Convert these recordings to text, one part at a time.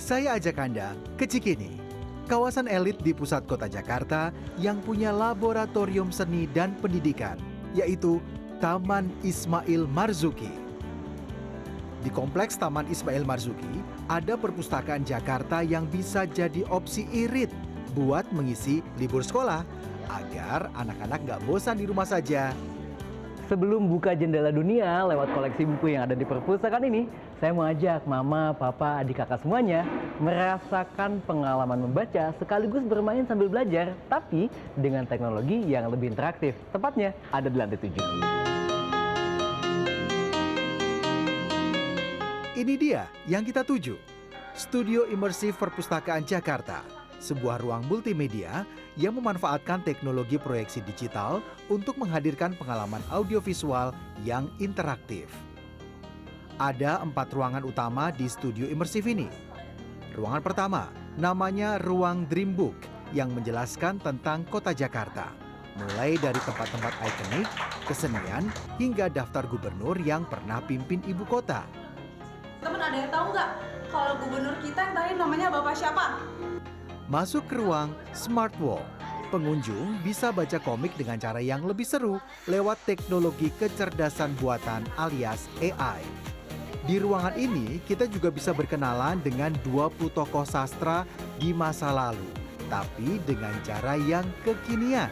Saya ajak Anda ke Cikini, kawasan elit di pusat kota Jakarta yang punya laboratorium seni dan pendidikan, yaitu Taman Ismail Marzuki. Di kompleks Taman Ismail Marzuki, ada perpustakaan Jakarta yang bisa jadi opsi irit buat mengisi libur sekolah, agar anak-anak nggak bosan di rumah saja. Sebelum buka jendela dunia lewat koleksi buku yang ada di perpustakaan ini, saya mau ajak mama, papa, adik kakak semuanya merasakan pengalaman membaca sekaligus bermain sambil belajar, tapi dengan teknologi yang lebih interaktif. Tepatnya ada di lantai 7. Ini dia yang kita tuju, Studio Imersif Perpustakaan Jakarta, sebuah ruang multimedia yang memanfaatkan teknologi proyeksi digital untuk menghadirkan pengalaman audiovisual yang interaktif. Ada 4 ruangan utama di studio imersif ini. Ruangan pertama namanya Ruang Dreambook yang menjelaskan tentang kota Jakarta, mulai dari tempat-tempat ikonik, kesenian, hingga daftar gubernur yang pernah pimpin ibu kota. Teman ada yang tahu nggak kalau gubernur kita yang tadi namanya Bapak siapa? Masuk ke ruang Smart Wall, pengunjung bisa baca komik dengan cara yang lebih seru lewat teknologi kecerdasan buatan alias AI. Di ruangan ini, kita juga bisa berkenalan dengan 20 tokoh sastra di masa lalu, tapi dengan cara yang kekinian.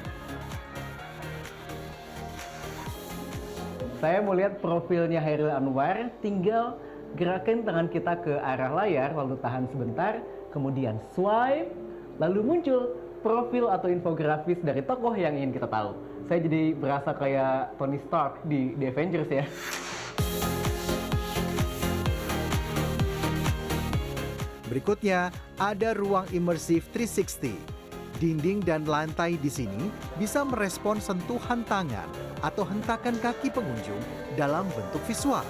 Saya mau lihat profilnya Hairil Anwar, tinggal gerakan tangan kita ke arah layar, lalu tahan sebentar, kemudian swipe, lalu muncul profil atau infografis dari tokoh yang ingin kita tahu. Saya jadi berasa kayak Tony Stark di The Avengers ya. Berikutnya, ada ruang imersif 360. Dinding dan lantai di sini bisa merespon sentuhan tangan atau hentakan kaki pengunjung dalam bentuk visual.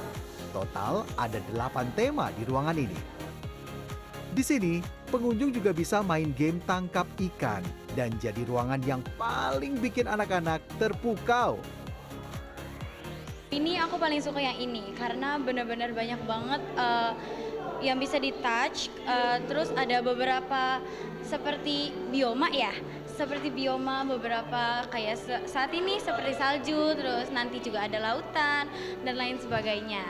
Total ada 8 tema di ruangan ini. Di sini, pengunjung juga bisa main game tangkap ikan dan jadi ruangan yang paling bikin anak-anak terpukau. Ini aku paling suka yang ini karena benar-benar banyak banget yang bisa di-touch. Terus ada beberapa seperti bioma ya. Seperti bioma beberapa kayak saat ini seperti salju, terus nanti juga ada lautan dan lain sebagainya.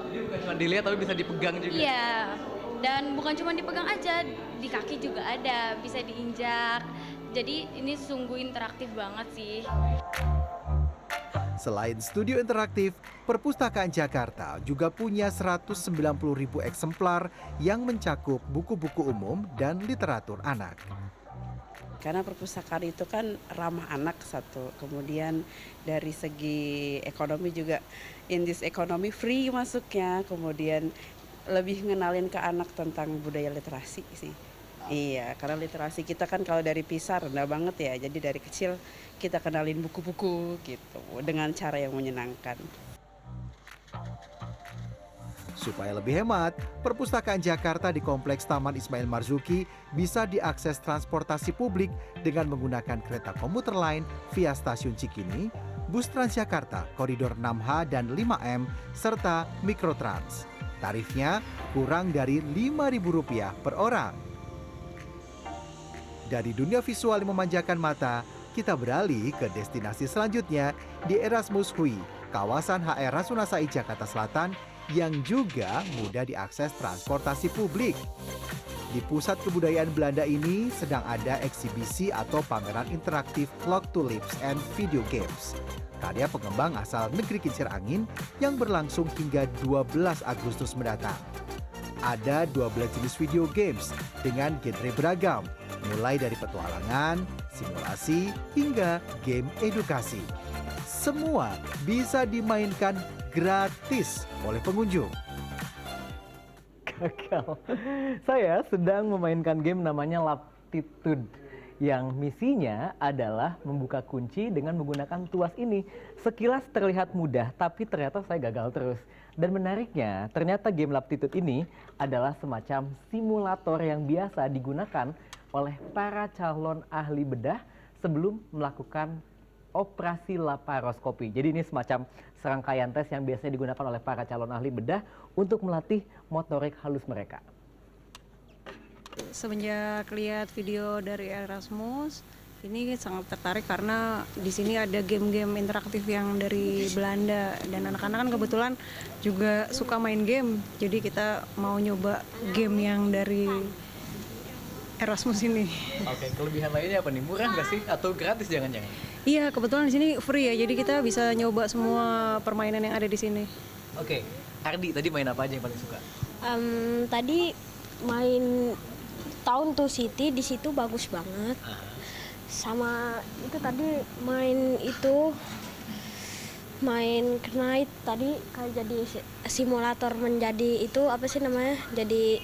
Jadi bukan cuma dilihat tapi bisa dipegang juga. Iya. Dan bukan cuma dipegang aja, di kaki juga ada, bisa diinjak. Jadi ini sungguh interaktif banget sih. Selain studio interaktif, Perpustakaan Jakarta juga punya 190.000 eksemplar yang mencakup buku-buku umum dan literatur anak. Karena perpustakaan itu kan ramah anak satu, kemudian dari segi ekonomi juga in this economy free masuknya, kemudian lebih ngenalin ke anak tentang budaya literasi sih. Iya, karena literasi kita kan kalau dari PISA rendah banget ya, jadi dari kecil kita kenalin buku-buku gitu dengan cara yang menyenangkan. Supaya lebih hemat, Perpustakaan Jakarta di Kompleks Taman Ismail Marzuki bisa diakses transportasi publik dengan menggunakan kereta komuter lain via stasiun Cikini, bus Transjakarta koridor 6H dan 5M, serta Mikrotrans. Tarifnya kurang dari Rp5.000 per orang. Dari dunia visual yang memanjakan mata, kita beralih ke destinasi selanjutnya di Erasmus Hui, kawasan HR Rasunasai Jakarta Selatan yang juga mudah diakses transportasi publik. Di pusat kebudayaan Belanda ini sedang ada eksibisi atau pameran interaktif Clock Tulips and Video Games, karya pengembang asal negeri kincir angin yang berlangsung hingga 12 Agustus mendatang. Ada 12 jenis video games dengan genre beragam, mulai dari petualangan, simulasi, hingga game edukasi. Semua bisa dimainkan gratis oleh pengunjung. Gagal. Saya sedang memainkan game namanya Laptitude, yang misinya adalah membuka kunci dengan menggunakan tuas ini. Sekilas terlihat mudah, tapi ternyata saya gagal terus. Dan menariknya, ternyata game Laptitude ini adalah semacam simulator yang biasa digunakan oleh para calon ahli bedah sebelum melakukan operasi laparoskopi. Jadi ini semacam serangkaian tes yang biasanya digunakan oleh para calon ahli bedah untuk melatih motorik halus mereka. semenjak lihat video dari Erasmus, ini sangat tertarik karena di sini ada game-game interaktif yang dari Belanda dan anak-anak kan kebetulan juga suka main game. Jadi kita mau nyoba game yang dari Erasmus ini. Oke, kelebihan lainnya apa nih? Murah nggak sih? Atau gratis jangan-jangan? Iya, kebetulan di sini free ya. Jadi kita bisa nyoba semua permainan yang ada di sini. Oke, Ardi tadi main apa aja yang paling suka? Tadi main Town to City, di situ bagus banget. Sama itu tadi main Knight tadi kayak jadi simulator menjadi itu apa sih namanya? Jadi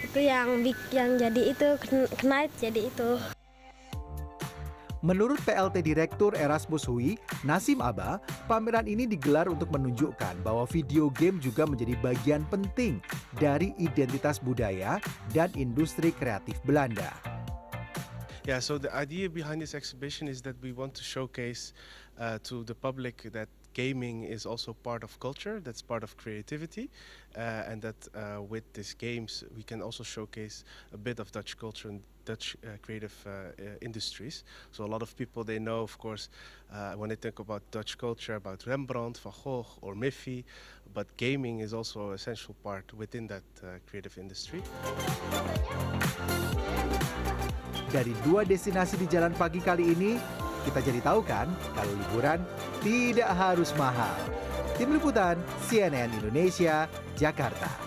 itu yang jadi itu Knight jadi itu. Menurut PLT Direktur Erasmus Hui, Nasim Aba, pameran ini digelar untuk menunjukkan bahwa video game juga menjadi bagian penting dari identitas budaya dan industri kreatif Belanda. Yeah, so the idea behind this exhibition is that we want to showcase to the public that gaming is also part of culture, that's part of creativity, and that with these games we can also showcase a bit of Dutch culture and Dutch creative industries. So a lot of people, they know, of course, when they think about Dutch culture, about Rembrandt, Van Gogh or Miffy, but gaming is also an essential part within that creative industry. Dari 2 destinasi di jalan pagi kali ini, kita jadi tahu kan kalau liburan tidak harus mahal. Tim Liputan CNN Indonesia, Jakarta.